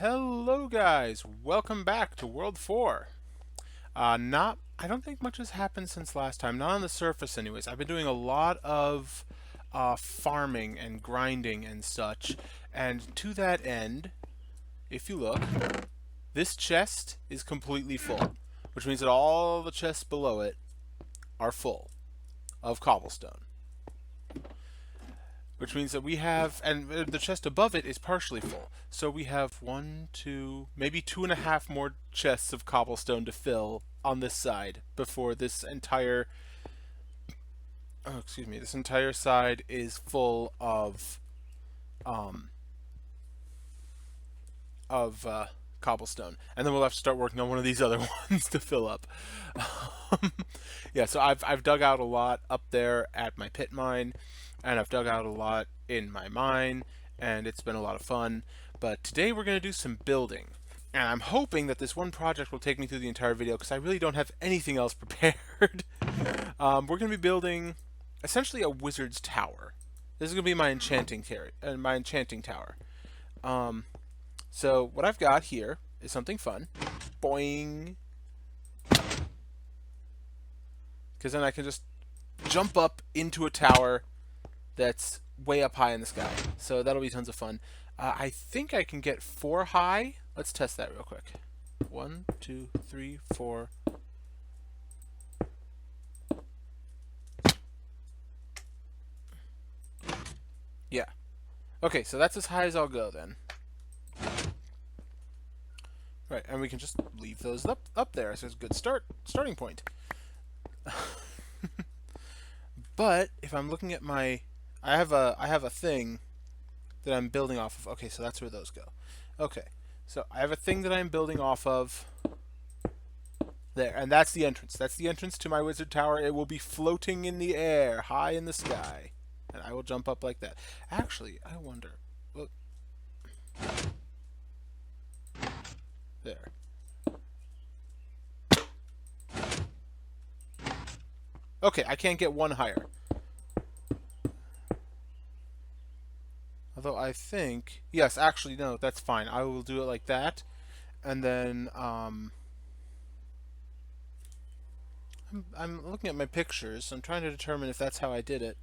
Hello guys, welcome back to World 4. I don't think much has happened since last time, not on the surface anyways. I've been doing a lot of farming and grinding and such, and to that end, if you look, this chest is completely full, which means that all the chests below it are full of cobblestone. Which means that we have, and the chest above it is partially full. So we have one, two, maybe 2.5 more chests of cobblestone to fill on this side before this entire, this entire side is full um, of cobblestone. And then we'll have to start working on one of these other ones to fill up. Yeah, so I've dug out a lot up there at my pit mine, and I've dug out a lot in my mine, and it's been a lot of fun. But today we're going to do some building. And I'm hoping that this one project will take me through the entire video because I really don't have anything else prepared. We're going to be building essentially a wizard's tower. This is going to be my enchanting tower. So what I've got here is something fun. Boing. Because then I can just jump up into a tower that's way up high in the sky. So that'll be tons of fun. I think I can get 4 high. Let's test that real quick. 1, 2, 3, 4. Yeah. Okay, so that's as high as I'll go then. Right, and we can just leave those up there. So it's a good starting point. But if I'm looking at my, I have a thing that I'm building off of. Okay, so that's where those go. Okay, so I have a thing that I'm building off of there, and that's the entrance. That's the entrance to my wizard tower. It will be floating in the air, high in the sky, and I will jump up like that. Actually, I wonder. Look. There. Okay, I can't get one higher. Although I think, yes, actually, no, that's fine. I will do it like that. And then, I'm looking at my pictures. I'm trying to determine if that's how I did it.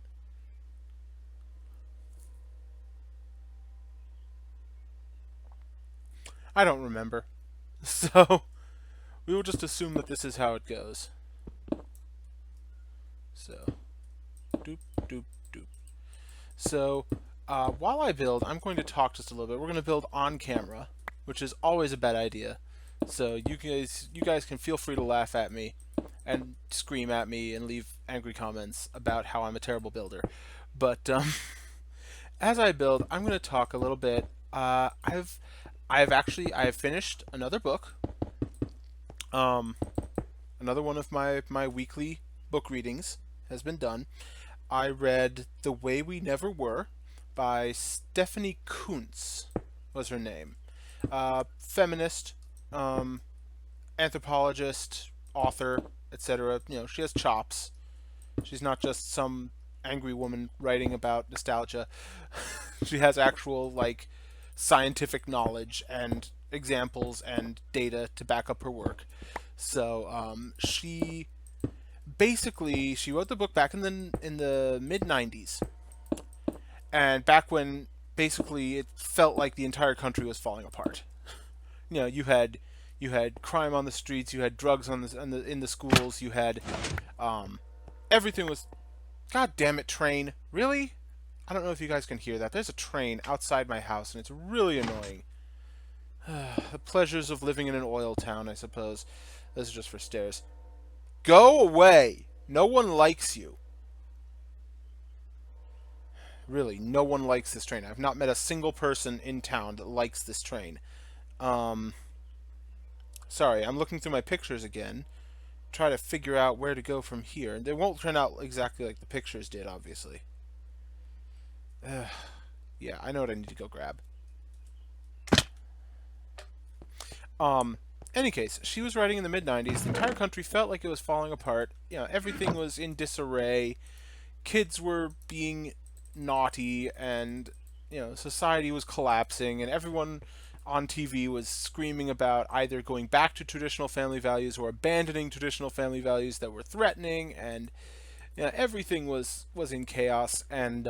I don't remember. So, we will just assume that this is how it goes. So, doop, doop, doop. So, while I build, I'm going to talk just a little bit. We're going to build on camera, which is always a bad idea. So you guys can feel free to laugh at me and scream at me and leave angry comments about how I'm a terrible builder. But as I build, I'm going to talk a little bit. I have finished another book. Another one of my weekly book readings has been done. I read The Way We Never Were by Stephanie Kuntz, was her name. Feminist, anthropologist, author, etc. You know, she has chops. She's not just some angry woman writing about nostalgia. She has actual, like, scientific knowledge and examples and data to back up her work. So, she wrote the book back in the mid 90s, and back when basically it felt like the entire country was falling apart. You know, you had crime on the streets, you had drugs in the schools, you had everything was, god damn it, train, really? I don't know if you guys can hear that. There's a train outside my house and it's really annoying. The pleasures of living in an oil town, I suppose. This is just for stairs. Go away! No one likes you. Really, no one likes this train. I've not met a single person in town that likes this train. Sorry, I'm looking through my pictures again. Try to figure out where to go from here. They won't turn out exactly like the pictures did, obviously. Yeah, I know what I need to go grab. Any case, she was writing in the mid-90s. The entire country felt like it was falling apart. You know, everything was in disarray. Kids were being naughty, and, you know, society was collapsing, and everyone on TV was screaming about either going back to traditional family values or abandoning traditional family values that were threatening, and everything was in chaos. And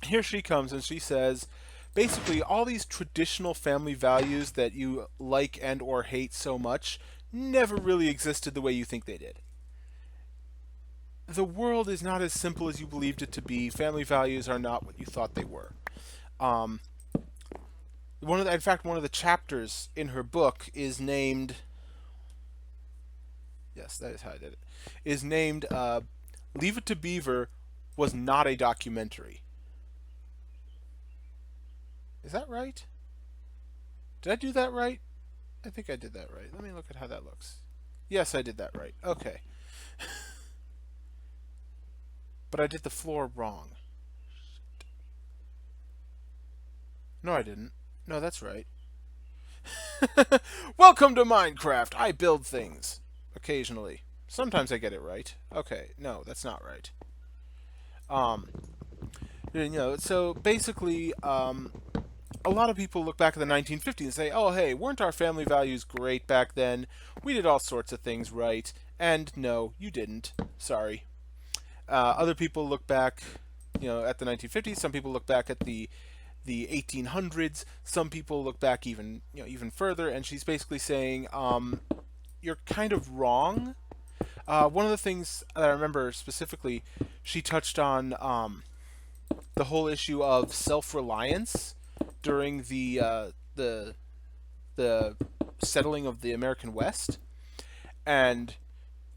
here she comes and she says, basically, all these traditional family values that you like and or hate so much never really existed the way you think they did. The world is not as simple as you believed it to be. Family values are not what you thought they were. Um, in fact, one of the chapters in her book is named. Yes, that is how I did it. Is named "Leave It to Beaver" was not a documentary. Is that right? Did I do that right? I think I did that right. Let me look at how that looks. Yes, I did that right. Okay. But I did the floor wrong. No, I didn't. No, that's right. Welcome to Minecraft. I build things. Occasionally. Sometimes I get it right. Okay, no, that's not right. Um, so basically, a lot of people look back at the 1950s and say, oh, hey, weren't our family values great back then? We did all sorts of things right. And no, you didn't. Sorry. Other people look back, at the 1950s. Some people look back at the 1800s. Some people look back even further. And she's basically saying, you're kind of wrong. One of the things that I remember specifically, she touched on the whole issue of self-reliance during the settling of the American West, and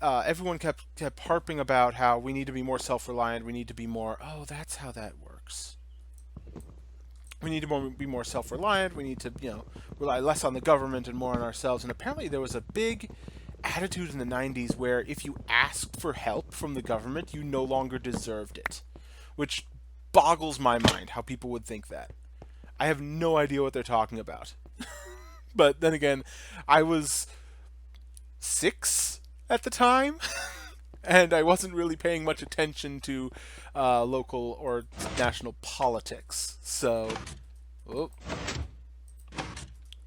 everyone kept harping about how we need to be more self-reliant. We need to be more. Oh, that's how that works. We need to be more self-reliant. We need to rely less on the government and more on ourselves. And apparently there was a big attitude in the 90s where if you asked for help from the government, you no longer deserved it, which boggles my mind how people would think that. I have no idea what they're talking about. But then again, I was 6 at the time, and I wasn't really paying much attention to local or national politics. So, oh,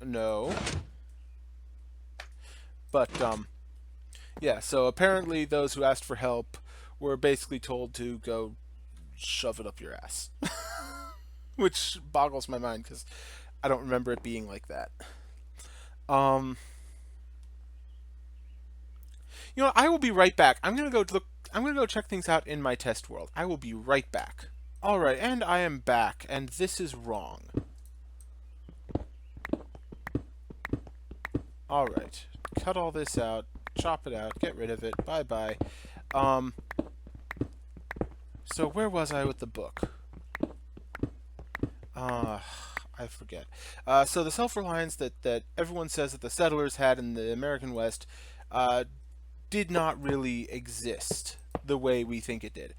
no. But yeah. So apparently, those who asked for help were basically told to go shove it up your ass, which boggles my mind because I don't remember it being like that. Um, I will be right back. I'm gonna go look. I'm gonna go check things out in my test world. I will be right back. All right, and I am back, and this is wrong. All right, cut all this out, chop it out, get rid of it. Bye bye. Um. So where was I with the book? I forget. So the self-reliance that everyone says that the settlers had in the American West did not really exist the way we think it did.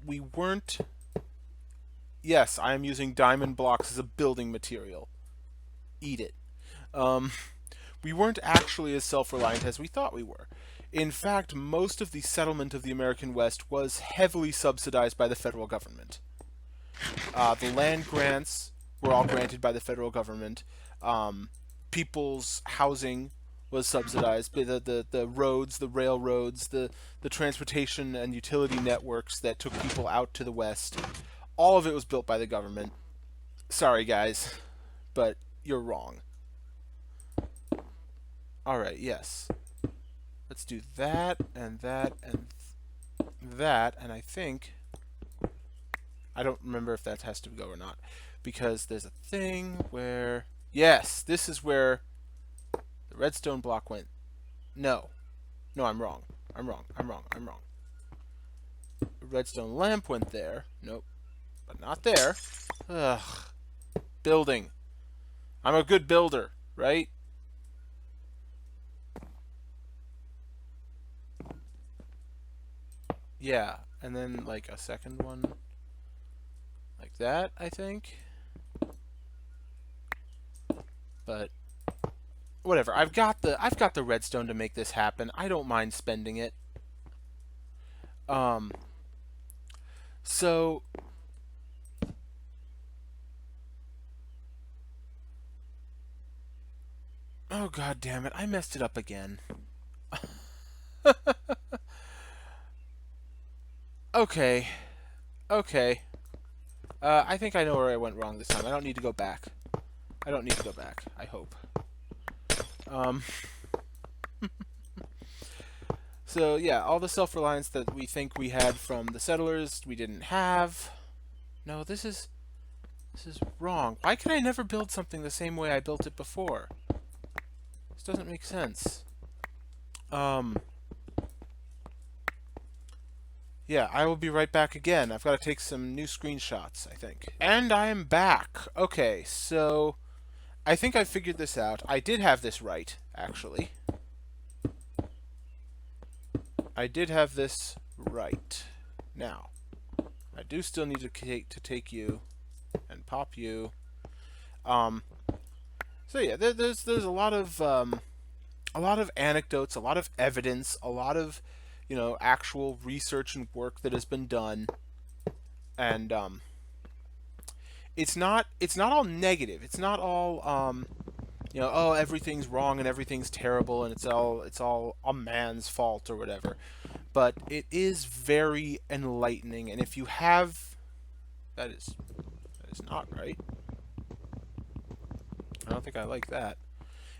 We weren't... Yes, I am using diamond blocks as a building material. Eat it. We weren't actually as self-reliant as we thought we were. In fact, most of the settlement of the American West was heavily subsidized by the federal government. The land grants were all granted by the federal government. People's housing was subsidized. The roads, the railroads, the transportation and utility networks that took people out to the West, all of it was built by the government. Sorry, guys, but you're wrong. Alright, yes. Let's do that, and that, and that, and I think... I don't remember if that has to go or not. Because there's a thing where... Yes, this is where the redstone block went. No. No, I'm wrong. I'm wrong. The redstone lamp went there. Nope. But not there. Ugh. Building. I'm a good builder, right? Yeah. And then, like, a second one. Like that, I think. But whatever. I've got the redstone to make this happen. I don't mind spending it. So Oh, god damn it. I messed it up again. Okay. Okay. I think I know where I went wrong this time. I don't need to go back. I don't need to go back. I hope. Um, so, yeah, all the self-reliance that we think we had from the settlers, we didn't have. No, this is wrong. Why can I never build something the same way I built it before? This doesn't make sense. Yeah, I will be right back again. I've got to take some new screenshots, I think. And I am back. Okay, so I think I figured this out. I did have this right, actually. I did have this right. Now, I do still need to take you and pop you. So yeah, there's a lot of anecdotes, a lot of evidence, a lot of actual research and work that has been done, and it's not all negative. It's not all oh, everything's wrong and everything's terrible and it's all a man's fault or whatever. But it is very enlightening, and if you have that is not right. I don't think I like that.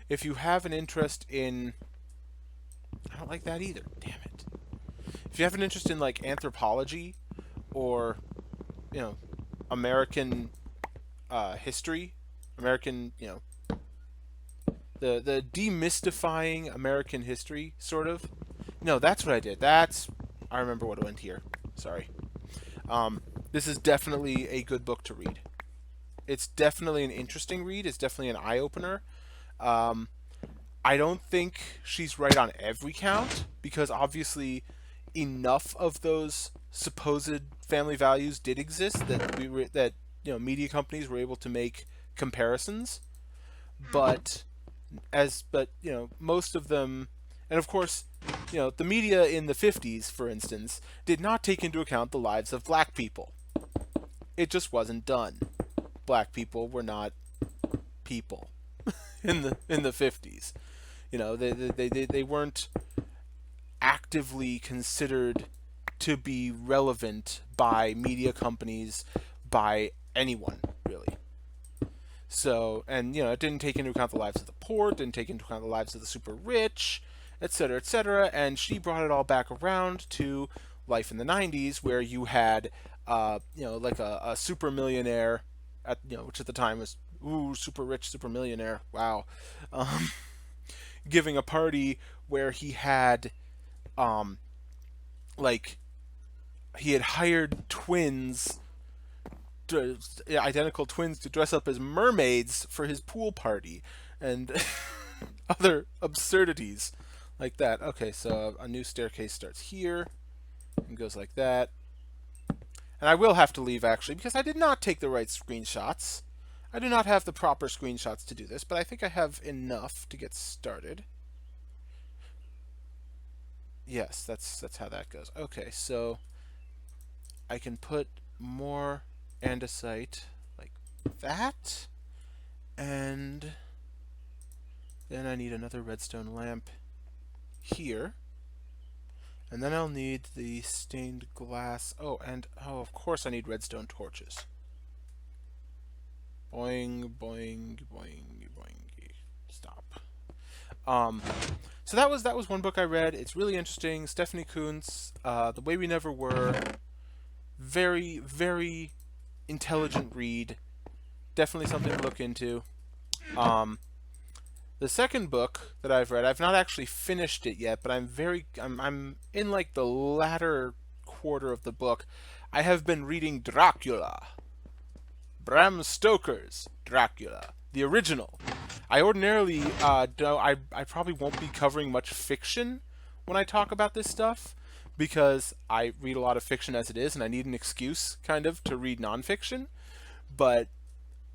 If you have an interest in I don't like that either. Damn it. If you have an interest in like anthropology or American history, American the demystifying American history sort of. No, that's what I did. I remember what went here. Sorry. This is definitely a good book to read. It's definitely an interesting read. It's definitely an eye opener. I don't think she's right on every count because obviously enough of those supposed family values did exist that media companies were able to make comparisons, but most of them, and of course the media in the 50s, for instance, did not take into account the lives of black people. It just wasn't done. Black people were not people in the 50s. They weren't actively considered to be relevant by media companies, by anyone really. So, and it didn't take into account the lives of the poor, didn't take into account the lives of the super rich, etc., etc. And she brought it all back around to life in the 90s, where you had like a super millionaire which at the time was super rich, super millionaire. Wow. Giving a party where he had like he had hired identical twins to dress up as mermaids for his pool party and other absurdities like that. Okay, so a new staircase starts here and goes like that. And I will have to leave actually because I did not take the right screenshots. I do not have the proper screenshots to do this, but I think I have enough to get started. Yes, that's how that goes. Okay, so I can put more andesite like that, and then I need another redstone lamp here, and then I'll need the stained glass. Oh, and of course I need redstone torches. Boing, boing, boing, boing. Stop. So that was one book I read. It's really interesting. Stephanie Kuntz, The Way We Never Were. Very, very intelligent read. Definitely something to look into. The second book that I've read, I've not actually finished it yet, but I'm in like the latter quarter of the book. I have been reading Dracula. Bram Stoker's Dracula, the original. I ordinarily I probably won't be covering much fiction when I talk about this stuff because I read a lot of fiction as it is, and I need an excuse kind of to read nonfiction. But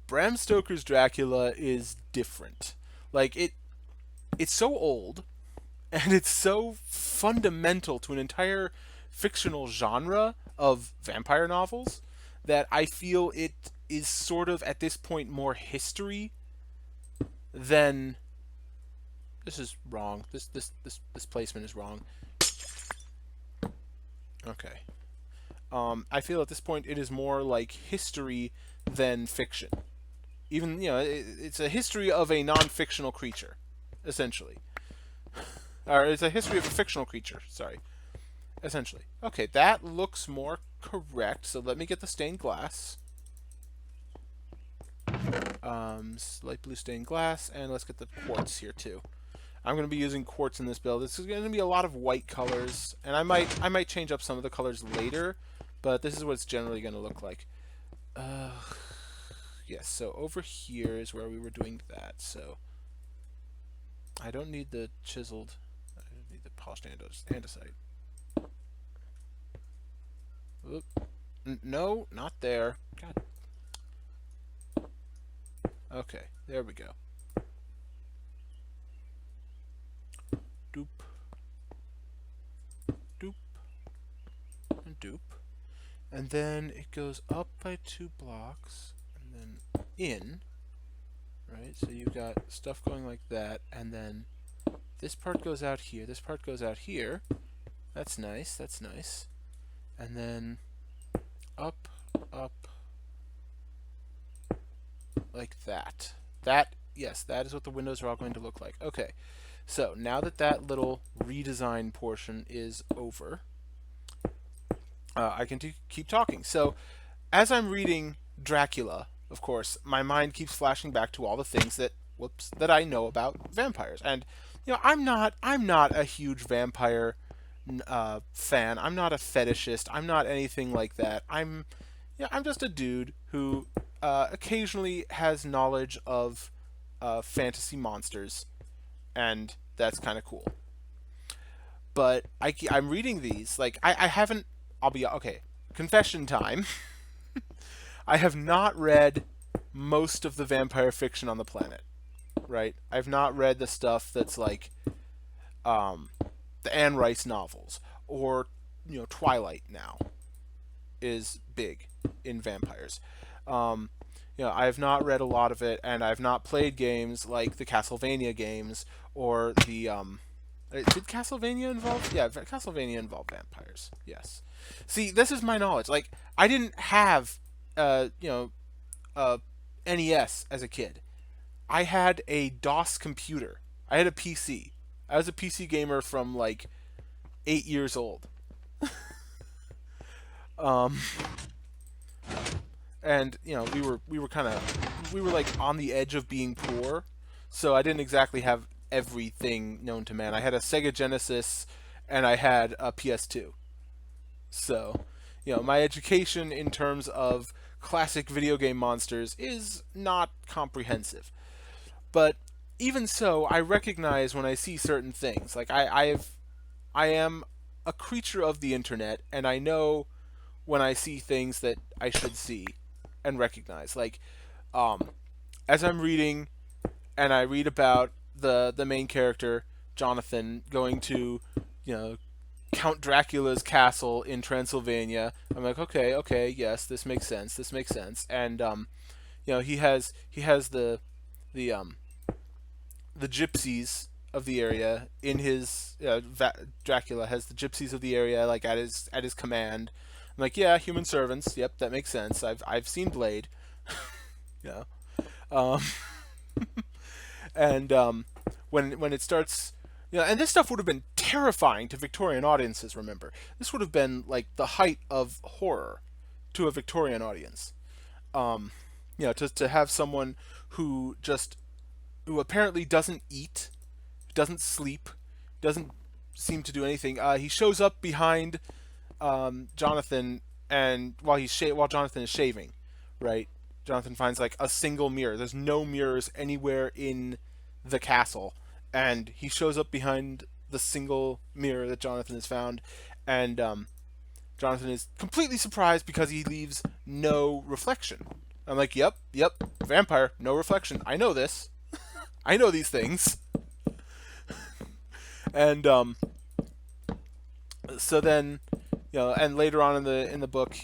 Bram Stoker's Dracula is different. Like it's so old, and it's so fundamental to an entire fictional genre of vampire novels that I feel it is sort of at this point more history than This is wrong. This placement is wrong. Okay. I feel at this point it is more like history than fiction. Even, it's a history of a non-fictional creature, essentially. Or it's a history of a fictional creature, sorry. Essentially. Okay, that looks more correct, so let me get the stained glass. Light blue stained glass, and let's get the quartz here too. I'm going to be using quartz in this build. This is going to be a lot of white colors, and I might change up some of the colors later, but this is what it's generally going to look like. Yes, so over here is where we were doing that, so I don't need the chiseled, I don't need the polished andesite. Oop. No, not there. God. Okay, there we go. Doop. Doop. And doop. And then it goes up by 2 blocks, and then in. Right, so you've got stuff going like that, and then this part goes out here, this part goes out here. That's nice, that's nice. And then up, up, like that. Yes, that is what the windows are all going to look like. Okay, so now that that little redesign portion is over, I can keep talking. So, as I'm reading Dracula, of course, my mind keeps flashing back to all the things that I know about vampires. And I'm not a huge vampire fan. I'm not a fetishist. I'm not anything like that. I'm just a dude who occasionally has knowledge of fantasy monsters, and that's kind of cool. But I'm reading these, like, I haven't. I'll be okay. Confession time. I have not read most of the vampire fiction on the planet, right? I've not read the stuff that's like the Anne Rice novels, or Twilight now is big in vampires. I have not read a lot of it, and I've not played games like the Castlevania games or the did Castlevania involve? Yeah, Castlevania involved vampires. Yes. See, this is my knowledge. Like, I didn't have NES as a kid. I had a DOS computer. I had a PC. I was a PC gamer from like 8 years old. And we were like on the edge of being poor, so I didn't exactly have everything known to man. I had a Sega Genesis, and I had a PS2. So, my education in terms of classic video game monsters is not comprehensive. But even so, I recognize when I see certain things. Like, I am a creature of the internet, and I know when I see things that I should see and recognize. Like, as I'm reading, and I read about the main character, Jonathan, going to, Count Dracula's castle in Transylvania. I'm like, okay, yes, this makes sense. And he has the gypsies of the area in his Dracula has the gypsies of the area like at his command. I'm like, yeah, human servants. Yep, that makes sense. I've seen Blade. Yeah. Um, and when it starts, and this stuff would have been terrifying to Victorian audiences. Remember, this would have been like the height of horror to a Victorian audience. To have someone who apparently doesn't eat, doesn't sleep, doesn't seem to do anything. He shows up behind Jonathan, and while Jonathan is shaving, right? Jonathan finds like a single mirror. There's no mirrors anywhere in the castle, and he shows up behind the single mirror that Jonathan has found, and Jonathan is completely surprised because he leaves no reflection. I'm like, yep, vampire, no reflection. I know this. I know these things. And so then, and later on in the book,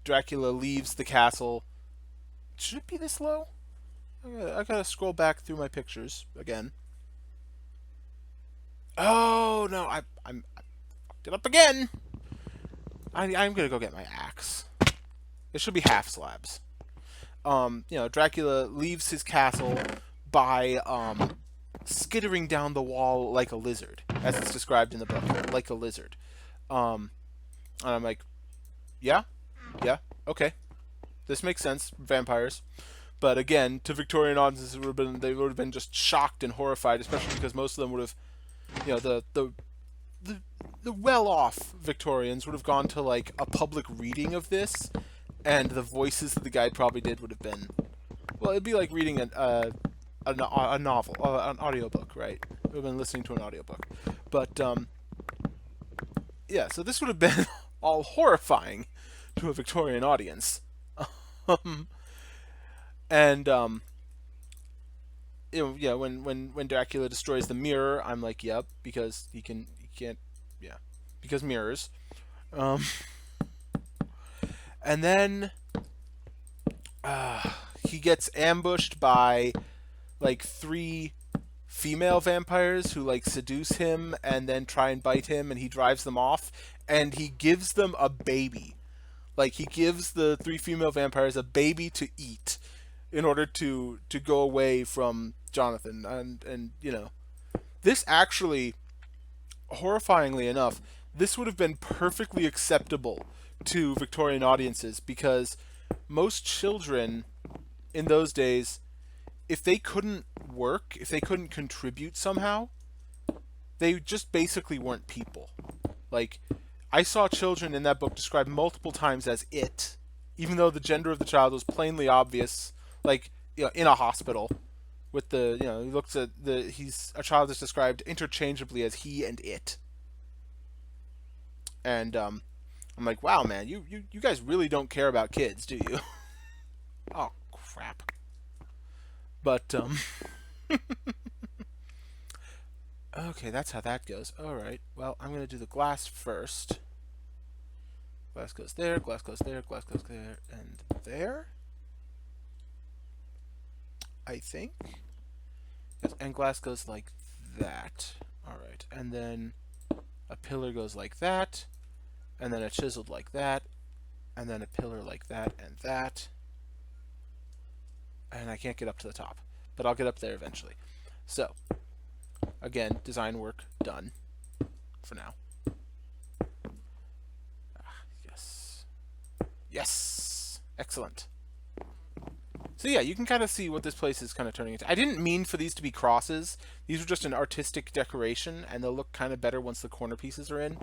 Dracula leaves the castle. Should it be this low? I gotta scroll back through my pictures again. Oh no, I fucked it up again. I'm gonna go get my axe. It should be half slabs. Dracula leaves his castle by skittering down the wall like a lizard, as it's described in the book, like a lizard. Um, and I'm like, yeah, yeah, okay, this makes sense, vampires. But again, to Victorian audiences, they would have been just shocked and horrified, especially because most of them would have, the the well-off Victorians would have gone to like a public reading of this, and the voices that the guide probably did would have been, well, it'd be like reading a novel, an audiobook, right? We've been listening to an audiobook. But, yeah, so this would have been all horrifying to a Victorian audience. Um, and, yeah, when Dracula destroys the mirror, I'm like, yep, because he can't, yeah, because mirrors. Um, and then, he gets ambushed by like three female vampires who like seduce him and then try and bite him, and he drives them off, and he gives them a baby. Like, he gives the three female vampires a baby to eat in order to go away from Jonathan. And this actually, horrifyingly enough, this would have been perfectly acceptable to Victorian audiences, because most children in those days, if they couldn't work, if they couldn't contribute somehow, they just basically weren't people. Like, I saw children in that book described multiple times as it, even though the gender of the child was plainly obvious. Like, in a hospital, with the, he looks at a child is described interchangeably as he and it. And I'm like, wow, man, you guys really don't care about kids, do you? Oh, crap. But okay, that's how that goes. All right. Well, I'm gonna do the glass first. Glass goes there. Glass goes there. Glass goes there, and there. I think. Yes, and glass goes like that. All right, and then a pillar goes like that, and then a chiseled like that, and then a pillar like that and that. And I can't get up to the top, but I'll get up there eventually. So, again, design work done for now. Yes. Yes! Excellent. So yeah, you can kind of see what this place is kind of turning into. I didn't mean for these to be crosses. These were just an artistic decoration, and they'll look kind of better once the corner pieces are in.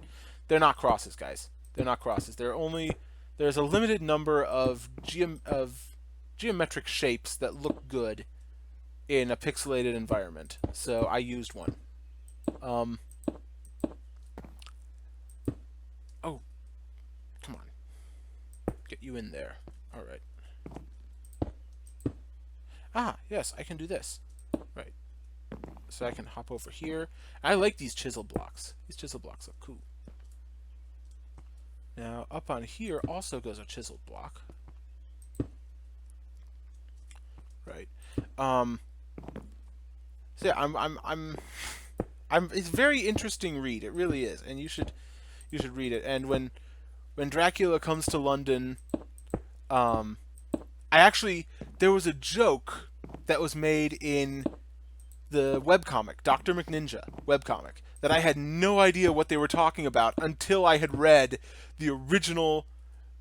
They're not crosses, guys. They're not crosses. There's a limited number of geometric shapes that look good in a pixelated environment, so I used one. Oh, come on. Get you in there. Alright. Ah, yes, I can do this. Right. So I can hop over here. I like these chisel blocks. These chisel blocks look cool. Now, up on here also goes a chiseled block. Right. So yeah, it's a very interesting read. It really is, and you should read it. And when Dracula comes to London, there was a joke that was made in the webcomic, Dr. McNinja webcomic, that I had no idea what they were talking about until I had read the original,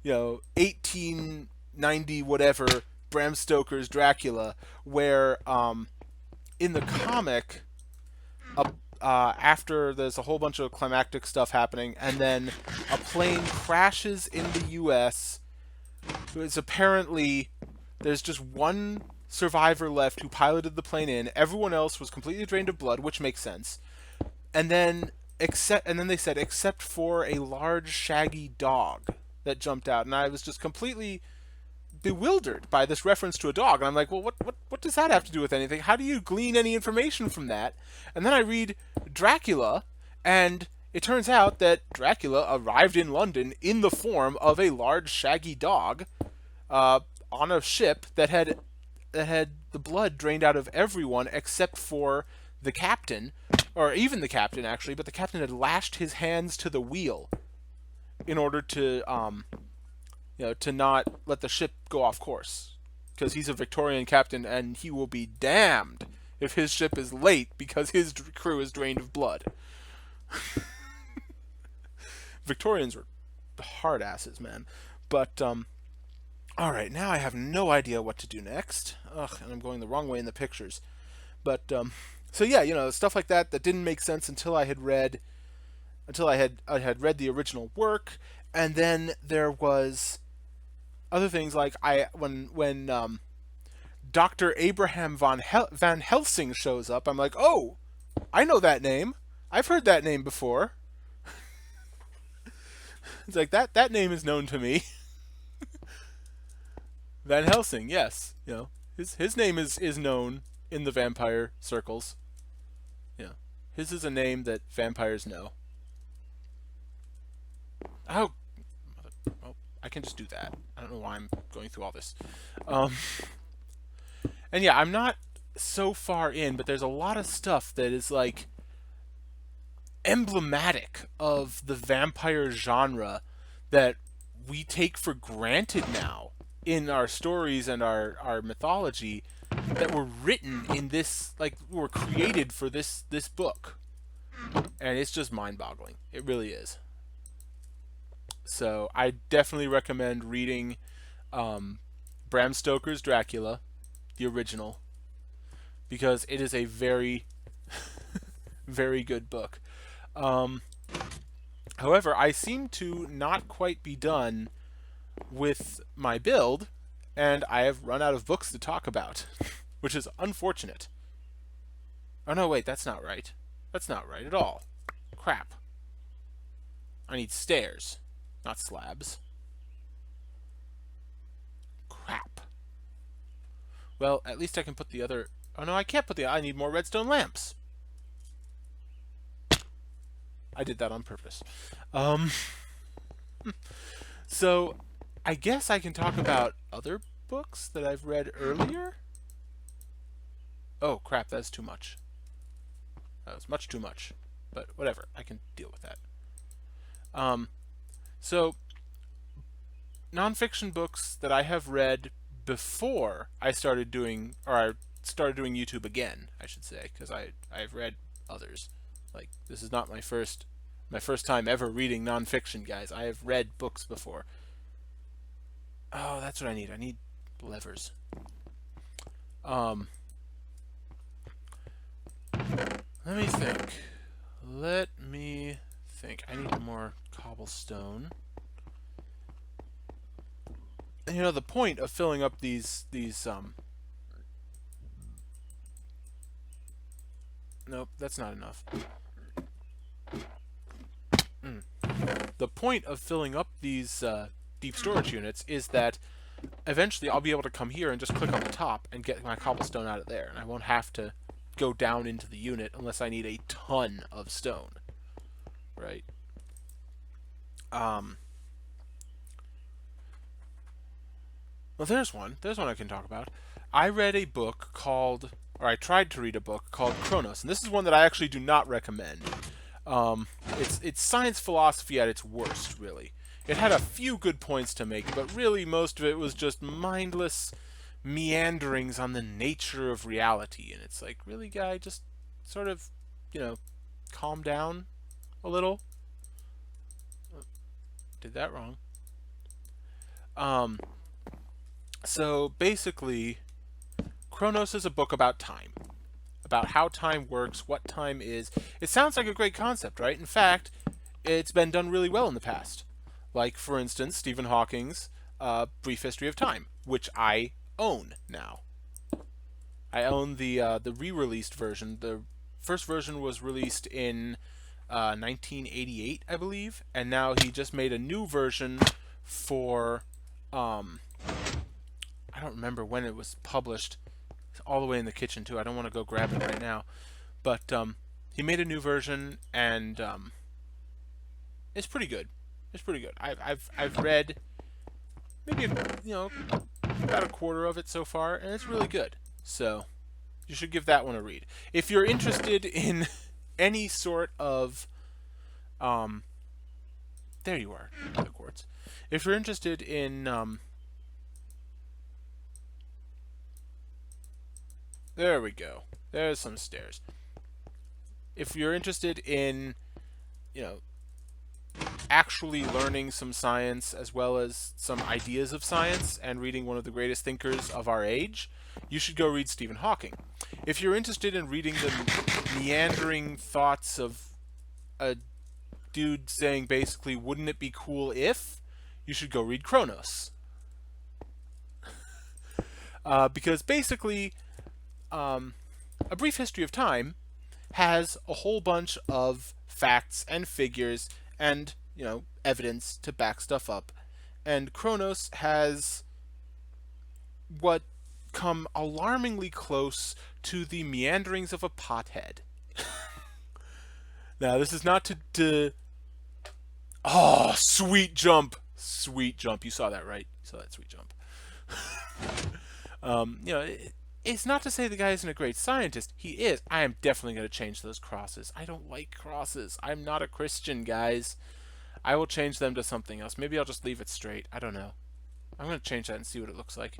1890 whatever Bram Stoker's Dracula, where in the comic, after there's a whole bunch of climactic stuff happening, and then a plane crashes in the U.S. It's apparently there's just one survivor left who piloted the plane in. Everyone else was completely drained of blood, which makes sense. And then they said except for a large shaggy dog that jumped out, and I was just completely bewildered by this reference to a dog. And I'm like, well, what does that have to do with anything? How do you glean any information from that? And then I read Dracula, and it turns out that Dracula arrived in London in the form of a large shaggy dog on a ship that had the blood drained out of everyone except for the captain, or even the captain actually, but the captain had lashed his hands to the wheel in order to to not let the ship go off course, because he's a Victorian captain and he will be damned if his ship is late because his crew is drained of blood. Victorians were hard asses, man. But all right, now I have no idea what to do next. Ugh, and I'm going the wrong way in the pictures. But so yeah, stuff like that didn't make sense until I had read the original work, and then there was other things like when Dr. Abraham Van Helsing shows up, I'm like, oh, I know that name. I've heard that name before. It's like that name is known to me. Van Helsing, yes, his name is known in the vampire circles. Yeah, his is a name that vampires know. Oh, well, I can just do that. I don't know why I'm going through all this. And yeah, I'm not so far in, but there's a lot of stuff that is like emblematic of the vampire genre that we take for granted now in our stories and our mythology, that were written in this, like, were created for this book. And it's just mind-boggling. It really is. So I definitely recommend reading Bram Stoker's Dracula, the original, because it is a very, very good book. However, I seem to not quite be done with my build, and I have run out of books to talk about, which is unfortunate. Oh no, wait, that's not right. That's not right at all. Crap. I need stairs, not slabs. Crap. Well, at least I can put the other... Oh no, I can't put the... I need more redstone lamps. I did that on purpose. So, I guess I can talk about other books that I've read earlier? Oh, crap, that's too much. That was much too much. But whatever, I can deal with that. So, nonfiction books that I have read before I started doing, or I started doing YouTube again, I should say, because I've read others. Like, this is not my first time ever reading nonfiction, guys. I have read books before. Oh, that's what I need. I need levers. Let me think. I need more cobblestone. And the point of filling up these nope, that's not enough. The point of filling up these deep storage units is that eventually I'll be able to come here and just click on the top and get my cobblestone out of there, and I won't have to go down into the unit unless I need a ton of stone, right? Well, there's one I can talk about. I read a book called, or I tried to read a book called Chronos, and this is one that I actually do not recommend. It's science philosophy at its worst, really. It had a few good points to make, but really most of it was just mindless meanderings on the nature of reality. And it's like, really, guy, just sort of, calm down a little. Did that wrong. So basically, Chronos is a book about time. About how time works, what time is. It sounds like a great concept, right? In fact, it's been done really well in the past. Like, for instance, Stephen Hawking's Brief History of Time, which I own now. I own the re-released version. The first version was released in 1988, I believe, and now he just made a new version for I don't remember when it was published. It's all the way in the kitchen too. I don't want to go grab it right now, but he made a new version, and it's pretty good. It's pretty good. I've read maybe about a quarter of it so far, and it's really good. So you should give that one a read if you're interested in any sort of there you are, the quartz. If you're interested in there we go. There's some stairs. If you're interested in, you know, actually learning some science as well as some ideas of science and reading one of the greatest thinkers of our age, you should go read Stephen Hawking. If you're interested in reading the meandering thoughts of a dude saying basically, wouldn't it be cool if, you should go read Kronos. Because basically, A Brief History of Time has a whole bunch of facts and figures and, you know, evidence to back stuff up. And Kronos has what come alarmingly close to the meanderings of a pothead. Now, this is not to oh, sweet jump. Sweet jump. You saw that, right? You saw that sweet jump. You know, it's not to say the guy isn't a great scientist. He is. I am definitely going to change those crosses. I don't like crosses. I'm not a Christian, guys. I will change them to something else. Maybe I'll just leave it straight. I don't know. I'm going to change that and see what it looks like.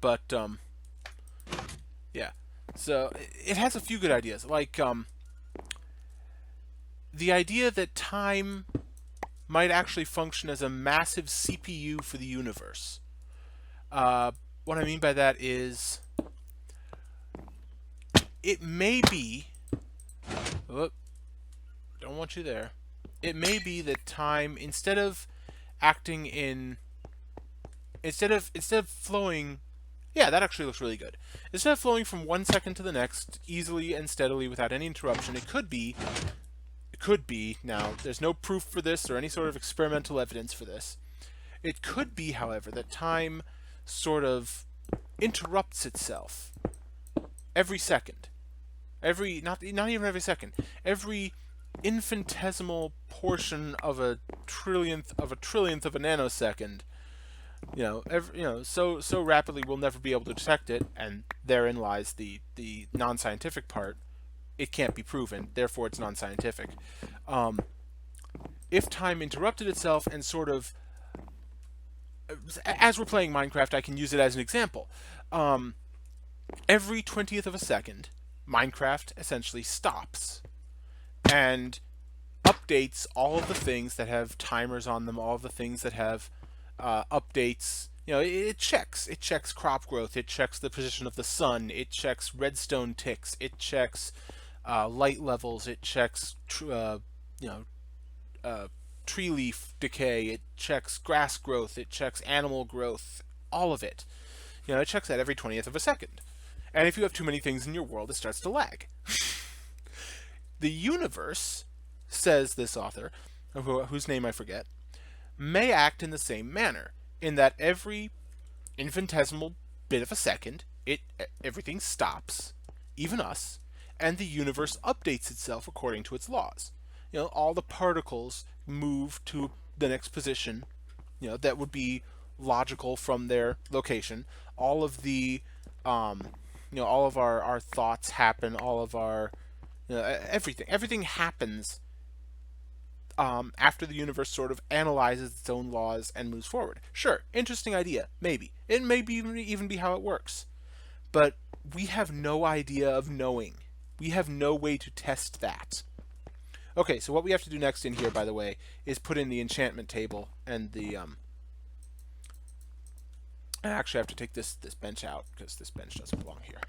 But yeah. So it has a few good ideas. Like, the idea that time might actually function as a massive CPU for the universe. What I mean by that is, it may be, oh, don't want you there. It may be that time, instead of flowing, yeah, that actually looks really good. Instead of flowing from 1 second to the next, easily and steadily without any interruption, it could be, now, there's no proof for this or any sort of experimental evidence for this. It could be, however, that time sort of interrupts itself every second. Not even every second. Every infinitesimal portion of a trillionth of a nanosecond. So rapidly we'll never be able to detect it, and therein lies the non-scientific part. It can't be proven, therefore it's non-scientific. If time interrupted itself and sort of, as we're playing Minecraft, I can use it as an example. Every 20th of a second, Minecraft essentially stops and updates all of the things that have timers on them, all of the things that have updates. You know, it checks crop growth, it checks the position of the sun, it checks redstone ticks, it checks light levels, it checks tree leaf decay, it checks grass growth, it checks animal growth, all of it. You know, it checks that every 20th of a second. And if you have too many things in your world, it starts to lag. The universe, says this author, whose name I forget, may act in the same manner, in that every infinitesimal bit of a second, everything stops, even us, and the universe updates itself according to its laws. You know, all the particles move to the next position, you know, that would be logical from their location. All of the, all of our thoughts happen, all of our, everything happens after the universe sort of analyzes its own laws and moves forward. Sure, interesting idea, maybe. It may even be how it works. But we have no idea of knowing. We have no way to test that. Okay, so what we have to do next in here, by the way, is put in the enchantment table and the... I actually have to take this bench out, because this bench doesn't belong here.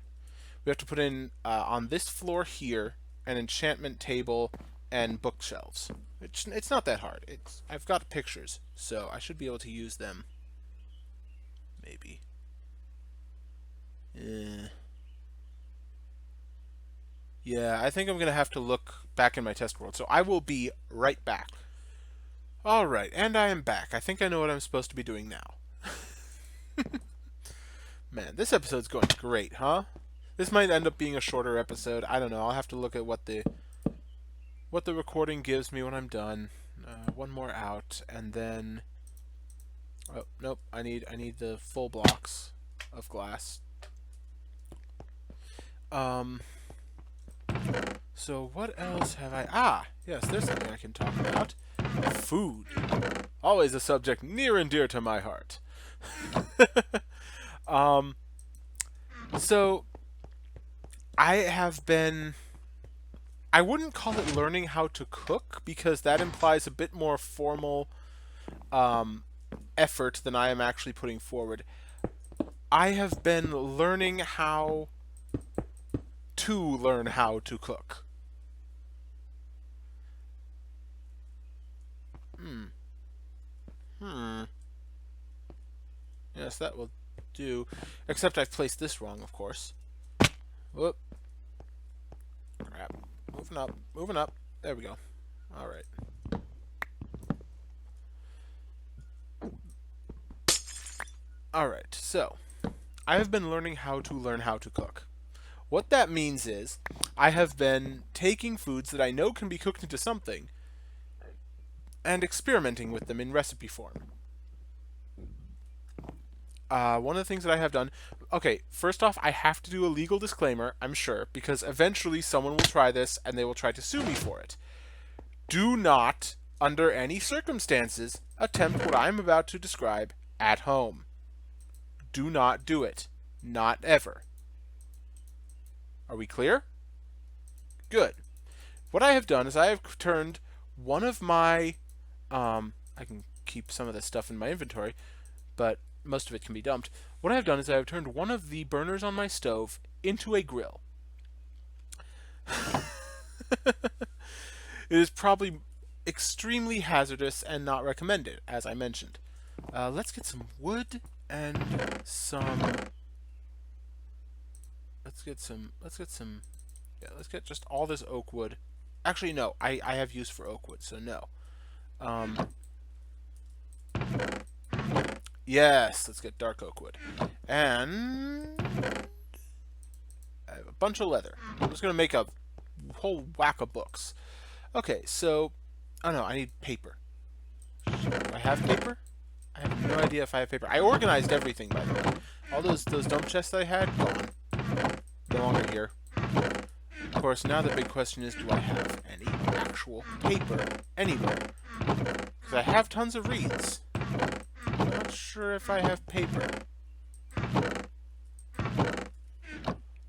We have to put in, on this floor here, an enchantment table and bookshelves. It's not that hard. I've got pictures, so I should be able to use them. Maybe. Yeah, I think I'm going to have to look back in my test world, so I will be right back. Alright, and I am back. I think I know what I'm supposed to be doing now. Man, this episode's going great, huh? This might end up being a shorter episode. I don't know. I'll have to look at what the recording gives me when I'm done. One more out, and then... Oh, nope. I need the full blocks of glass. So what else have I... Ah, yes, there's something I can talk about. Food. Always a subject near and dear to my heart. um, so I have been... I wouldn't call it learning how to cook because that implies a bit more formal um, effort than I am actually putting forward. I have been learning how to learn how to cook. Hmm. Hmm. Yes, that will do. Except I've placed this wrong, of course. Whoop. Crap. Moving up. Moving up. There we go. Alright. Alright, so I have been learning how to learn how to cook. What that means is I have been taking foods that I know can be cooked into something and experimenting with them in recipe form. One of the things that I have done... Okay, first off, I have to do a legal disclaimer, I'm sure, because eventually someone will try this and they will try to sue me for it. Do not, under any circumstances, attempt what I'm about to describe at home. Do not do it. Not ever. Are we clear? Good. What I have done is I have turned one of my... I can keep some of this stuff in my inventory, but most of it can be dumped. What I have done is I have turned one of the burners on my stove into a grill. It is probably extremely hazardous and not recommended, as I mentioned. Let's get some wood and some... Let's get just all this oak wood. Actually, no, I have use for oak wood, so no. Yes, let's get dark oak wood. And I have a bunch of leather. I'm just going to make a whole whack of books. Okay, so... Oh no, I need paper. Do I have paper? I have no idea if I have paper. I organized everything, by the way. All those dump chests that I had, gone. No longer here. Of course, now the big question is, do I have any actual paper anywhere? Because I have tons of reeds. I'm not sure if I have paper.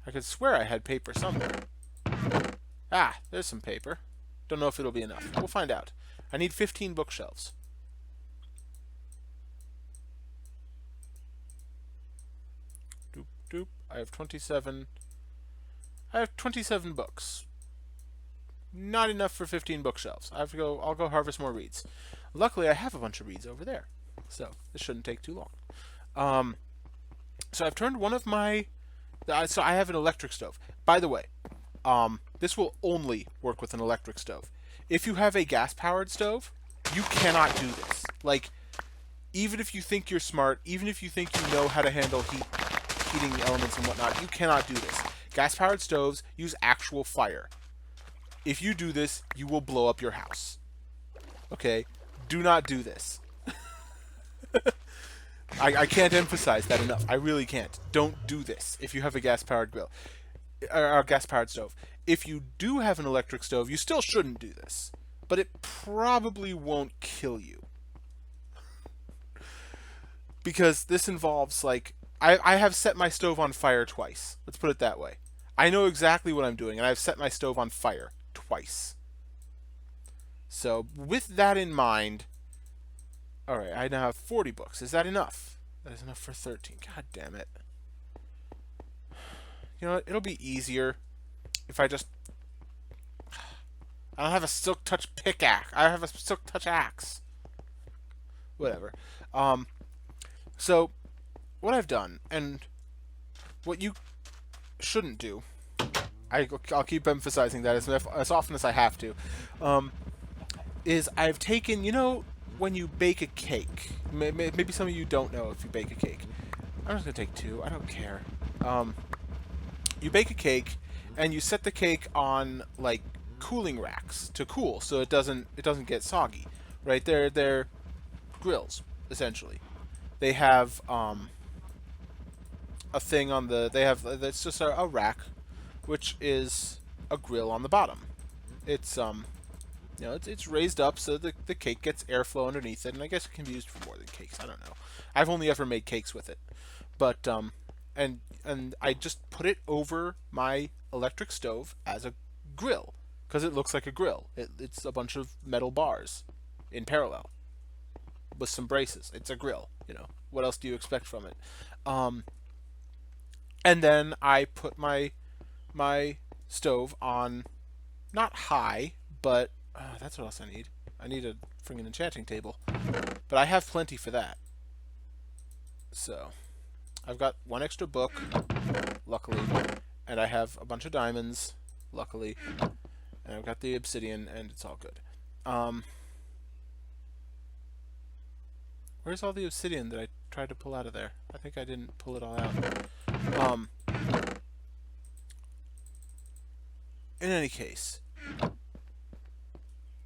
I could swear I had paper somewhere. Ah, there's some paper. Don't know if it'll be enough. We'll find out. I need 15 bookshelves. Doop, doop. I have 27... I have 27 books. Not enough for 15 bookshelves. I'll go harvest more reeds. Luckily, I have a bunch of reeds over there. So, this shouldn't take too long. So I've turned one of my... So I have an electric stove. By the way, this will only work with an electric stove. If you have a gas-powered stove, you cannot do this. Like, even if you think you're smart, even if you think you know how to handle heating elements and whatnot, you cannot do this. Gas-powered stoves use actual fire. If you do this, you will blow up your house. Okay? Do not do this. I can't emphasize that enough. I really can't. Don't do this if you have a gas-powered grill. Or a gas-powered stove. If you do have an electric stove, you still shouldn't do this. But it probably won't kill you. Because this involves, like... I have set my stove on fire twice. Let's put it that way. I know exactly what I'm doing, and I've set my stove on fire twice. So, with that in mind... Alright, I now have 40 books. Is that enough? That is enough for 13. God damn it. You know what? It'll be easier if I just... I don't have a silk touch pickaxe. I have a silk touch axe. Whatever. So, what I've done, and what you shouldn't do, I'll keep emphasizing that as often as I have to, is I've taken, you know, when you bake a cake, maybe some of you don't know if you bake a cake. I'm just going to take 2. I don't care. You bake a cake, and you set the cake on, like, cooling racks to cool, so it doesn't get soggy, right? They're grills, essentially. They have a thing on the... It's just a rack, which is a grill on the bottom. It's it's raised up so the cake gets airflow underneath it, and I guess it can be used for more than cakes. I don't know. I've only ever made cakes with it, but and I just put it over my electric stove as a grill because it looks like a grill. It's a bunch of metal bars in parallel with some braces. It's a grill. What else do you expect from it? Um, and then I put my stove on not high, but that's what else I need. I need a freaking enchanting table, but I have plenty for that. So I've got one extra book, luckily, and I have a bunch of diamonds, luckily, and I've got the obsidian, and it's all good. Where's all the obsidian that I tried to pull out of there? I think I didn't pull it all out. In any case,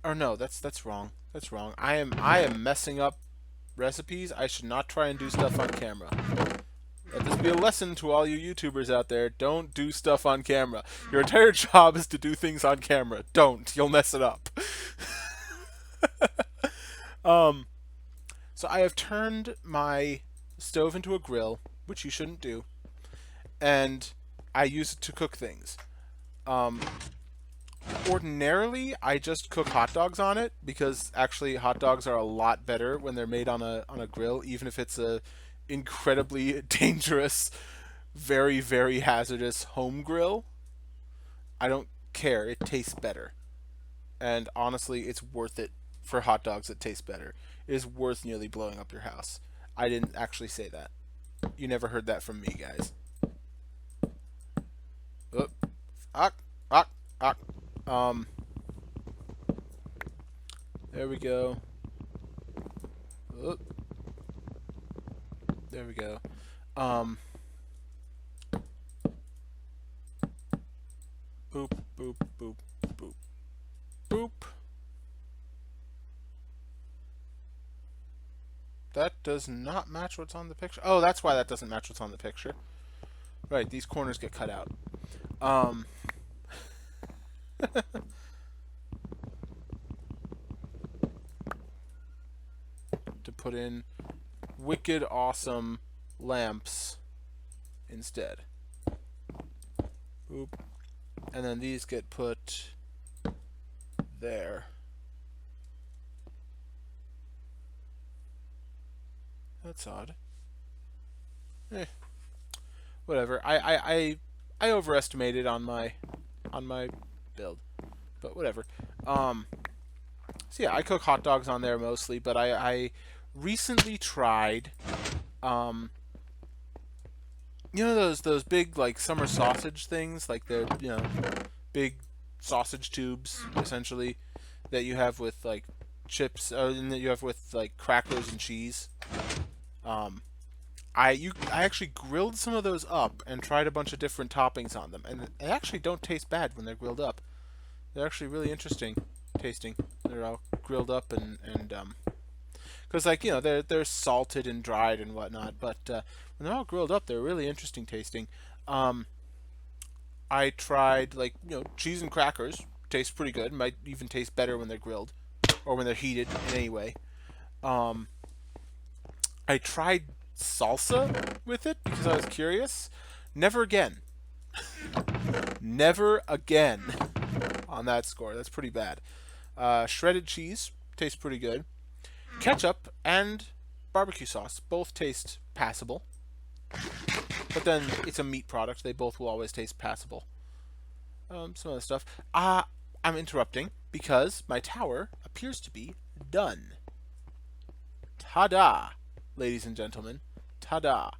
or no, that's wrong. That's wrong. I am messing up recipes. I should not try and do stuff on camera. Let this be a lesson to all you YouTubers out there. Don't do stuff on camera. Your entire job is to do things on camera. Don't. You'll mess it up. So I have turned my stove into a grill, which you shouldn't do, and I use it to cook things. Ordinarily, I just cook hot dogs on it because actually hot dogs are a lot better when they're made on a grill, even if it's a incredibly dangerous, very very hazardous home grill. I don't care. It tastes better, and honestly, it's worth it for hot dogs that taste better. It is worth nearly blowing up your house. I didn't actually say that. You never heard that from me, guys. Oop. Ah, ah, ah. There we go. Oop. There we go. Boop, boop, boop, boop, boop. That does not match what's on the picture. Oh, that's why that doesn't match what's on the picture. Right, these corners get cut out. To put in wicked awesome lamps instead. Boop. And then these get put there. That's odd. Whatever. I overestimated on my build, but whatever. So yeah, I cook hot dogs on there mostly, but I recently tried, those big like summer sausage things, like they're big sausage tubes essentially that you have with like chips, and that you have with like crackers and cheese. I actually grilled some of those up and tried a bunch of different toppings on them, and they actually don't taste bad when they're grilled up. They're actually really interesting tasting. They're all grilled up and because they're salted and dried and whatnot, but when they're all grilled up, they're really interesting tasting. I tried cheese and crackers. Tastes pretty good. Might even taste better when they're grilled or when they're heated in any way. I tried salsa with it because I was curious. Never again. Never again on that score. That's pretty bad. Shredded cheese tastes pretty good. Ketchup and barbecue sauce both taste passable. But then it's a meat product. They both will always taste passable. Some other stuff. I'm interrupting because my tower appears to be done. Ta-da, ladies and gentlemen. Ta-da.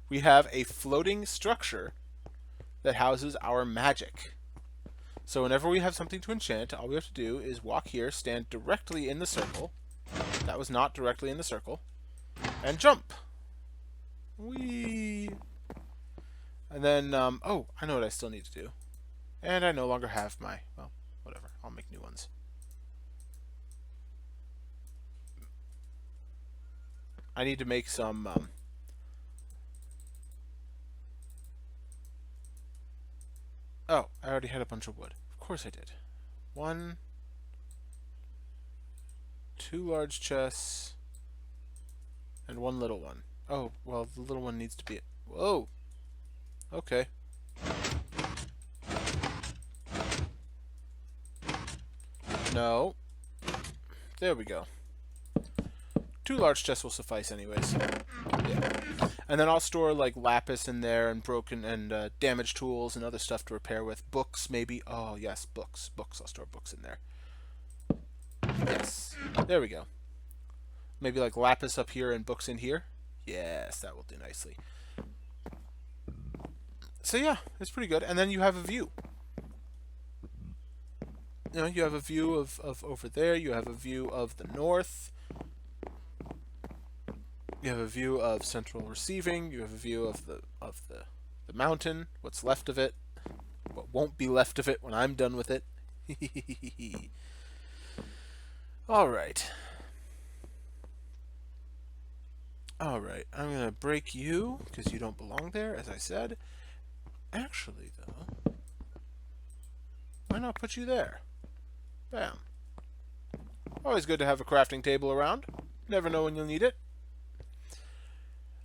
We have a floating structure that houses our magic. So whenever we have something to enchant, all we have to do is walk here, stand directly in the circle. That was not directly in the circle. And jump. Whee! And then, oh, I know what I still need to do. And I no longer have my, well, whatever. I'll make new ones. I need to make some, Oh, I already had a bunch of wood. Of course I did. 1, 2 large chests, and 1 little one. Oh, well, the little one needs to be... Whoa! Okay. No. There we go. 2 large chests will suffice anyways. Yeah. And then I'll store like lapis in there and broken and damaged tools and other stuff to repair with. Books maybe. Oh yes, books. Books. I'll store books in there. Yes. There we go. Maybe like lapis up here and books in here. Yes, that will do nicely. So yeah, it's pretty good. And then you have a view. You know, you have a view of over there. You have a view of the north. You have a view of central receiving. You have a view of the mountain. What's left of it. What won't be left of it when I'm done with it. All right. All right. I'm gonna break you because you don't belong there, as I said. Actually, though, why not put you there? Bam. Always good to have a crafting table around. Never know when you'll need it.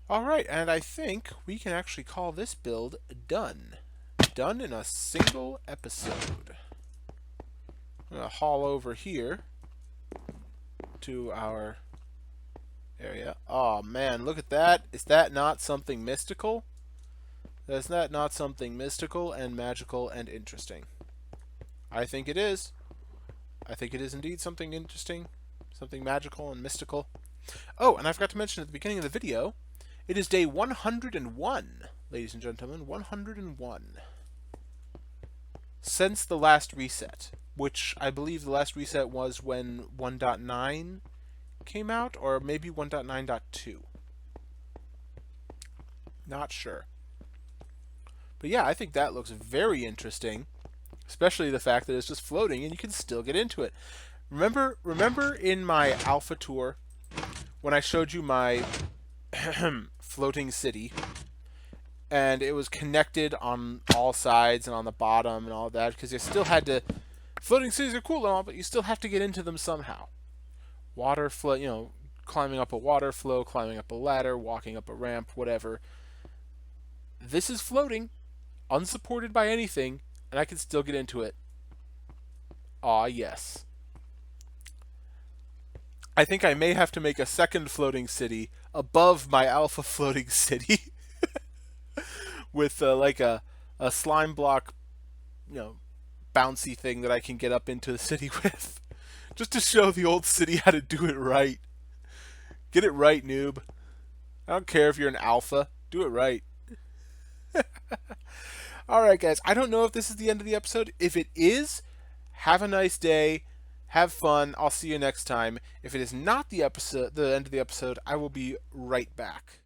Alright, and I think we can actually call this build done. Done in a single episode. I'm going to haul over here to our area. Oh man, look at that. Is that not something mystical? Is that not something mystical and magical and interesting? I think it is. I think it is indeed something interesting, something magical and mystical. Oh, and I forgot to mention at the beginning of the video, it is day 101, ladies and gentlemen, 101. Since the last reset, which I believe the last reset was when 1.9 came out, or maybe 1.9.2. Not sure. But yeah, I think that looks very interesting, especially the fact that it's just floating and you can still get into it. Remember in my alpha tour when I showed you my floating city and it was connected on all sides and on the bottom and all that, because you still had to... Floating cities are cool and all, but you still have to get into them somehow. Water flow, you know, climbing up a water flow, climbing up a ladder, walking up a ramp, whatever. This is floating, unsupported by anything, and I can still get into it. Aw, yes. I think I may have to make a second floating city above my alpha floating city with like a slime block, you know, bouncy thing that I can get up into the city with, just to show the old city how to do it right. Get it right, noob. I don't care if you're an alpha. Do it right. Alright, guys. I don't know if this is the end of the episode. If it is, have a nice day. Have fun. I'll see you next time. If it is not the end of the episode, I will be right back.